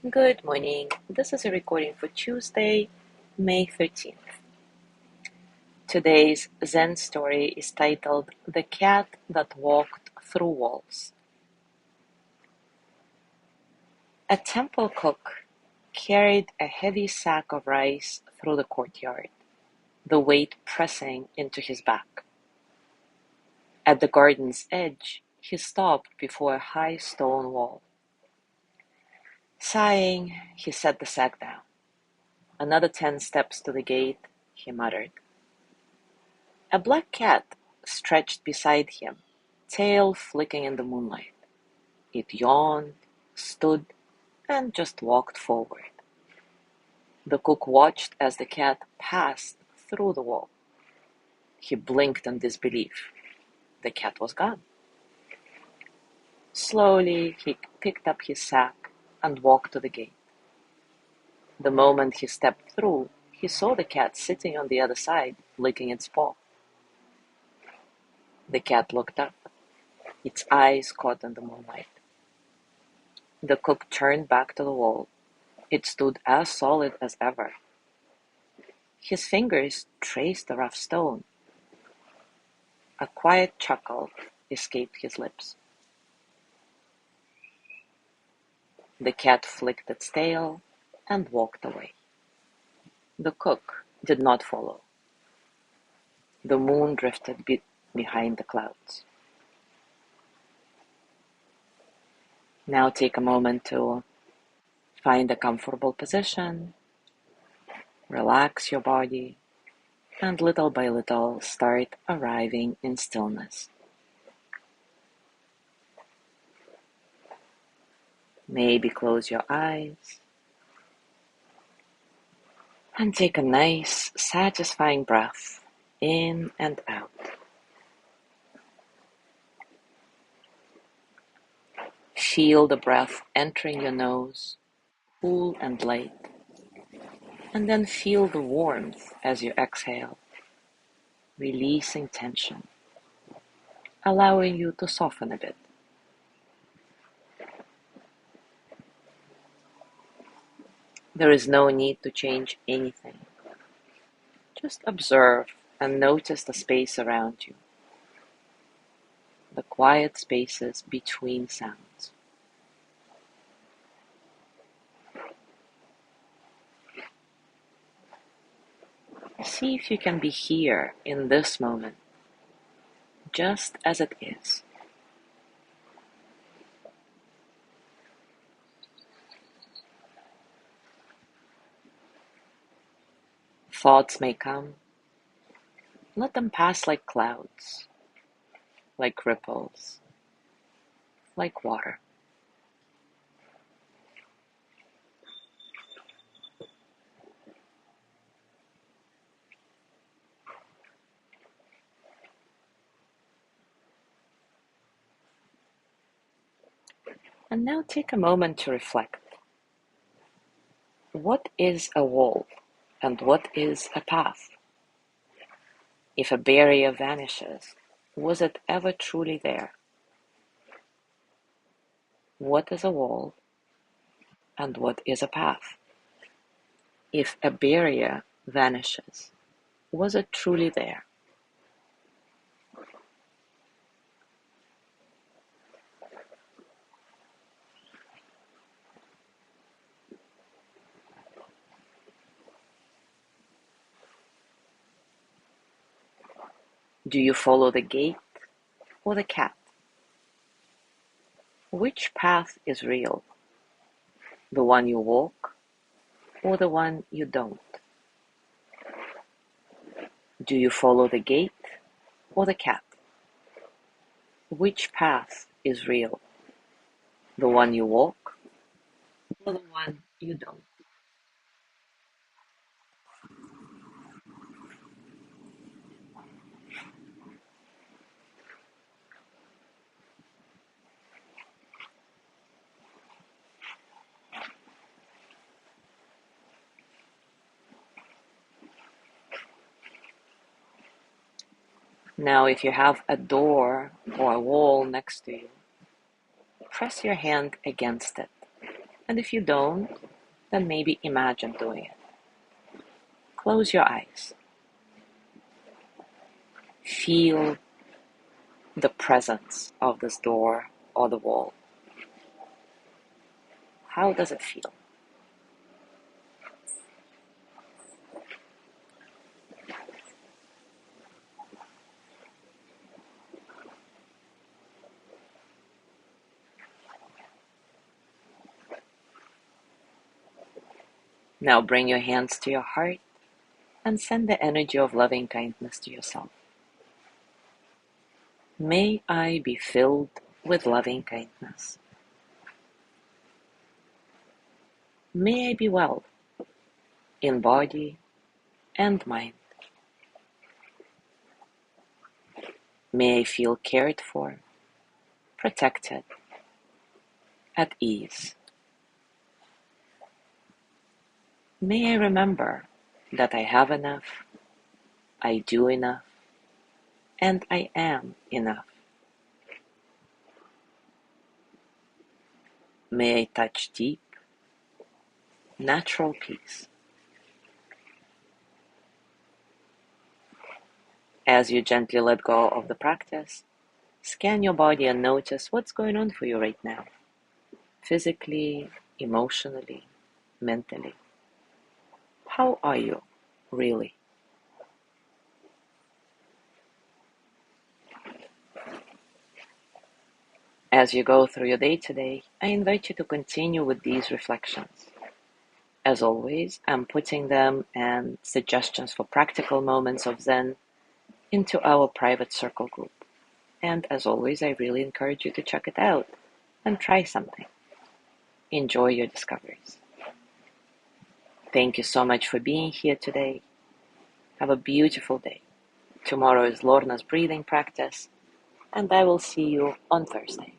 Good morning. This is a recording for Tuesday, May 13th. Today's Zen story is titled The Cat That Walked Through Walls. A temple cook carried a heavy sack of rice through the courtyard, the weight pressing into his back. At the garden's edge, he stopped before a high stone wall. Sighing, he set the sack down. Another 10 steps to the gate, he muttered. A black cat stretched beside him, tail flicking in the moonlight. It yawned, stood, and just walked forward. The cook watched as the cat passed through the wall. He blinked in disbelief. The cat was gone. Slowly, he picked up his sack and walked to the gate. The moment he stepped through, he saw the cat sitting on the other side, licking its paw. The cat looked up, its eyes caught in the moonlight. The cook turned back to the wall. It stood as solid as ever. His fingers traced the rough stone. A quiet chuckle escaped his lips. The cat flicked its tail and walked away. The cook did not follow. The moon drifted behind the clouds. Now take a moment to find a comfortable position, relax your body, and little by little start arriving in stillness. Maybe close your eyes and take a nice, satisfying breath in and out. Feel the breath entering your nose, cool and light, and then feel the warmth as you exhale, releasing tension, allowing you to soften a bit. There is no need to change anything. Just observe and notice the space around you, the quiet spaces between sounds. See if you can be here in this moment, just as it is. Thoughts may come. Let them pass like clouds, like ripples, like water. And now take a moment to reflect. What is a wall and what is a path? If a barrier vanishes, was it ever truly there? What is a wall and what is a path? If a barrier vanishes, was it truly there? Do you follow the gate or the cat? Which path is real? The one you walk or the one you don't? Do you follow the gate or the cat? Which path is real? The one you walk or the one you don't? Now, if you have a door or a wall next to you, press your hand against it And if you don't, then maybe imagine doing it. Close your eyes. Feel the presence of this door or the wall. How does it feel? Now bring your hands to your heart and send the energy of loving kindness to yourself. May I be filled with loving kindness. May I be well in body and mind. May I feel cared for, protected, at ease. May I remember that I have enough, I do enough, and I am enough. May I touch deep, natural peace. As you gently let go of the practice, scan your body and notice what's going on for you right now, physically, emotionally, mentally. How are you, really? As you go through your day today, I invite you to continue with these reflections. As always, I'm putting them and suggestions for practical moments of Zen into our private circle group. And as always, I really encourage you to check it out and try something. Enjoy your discoveries. Thank you so much for being here today. Have a beautiful day. Tomorrow is Lorna's breathing practice, and I will see you on Thursday.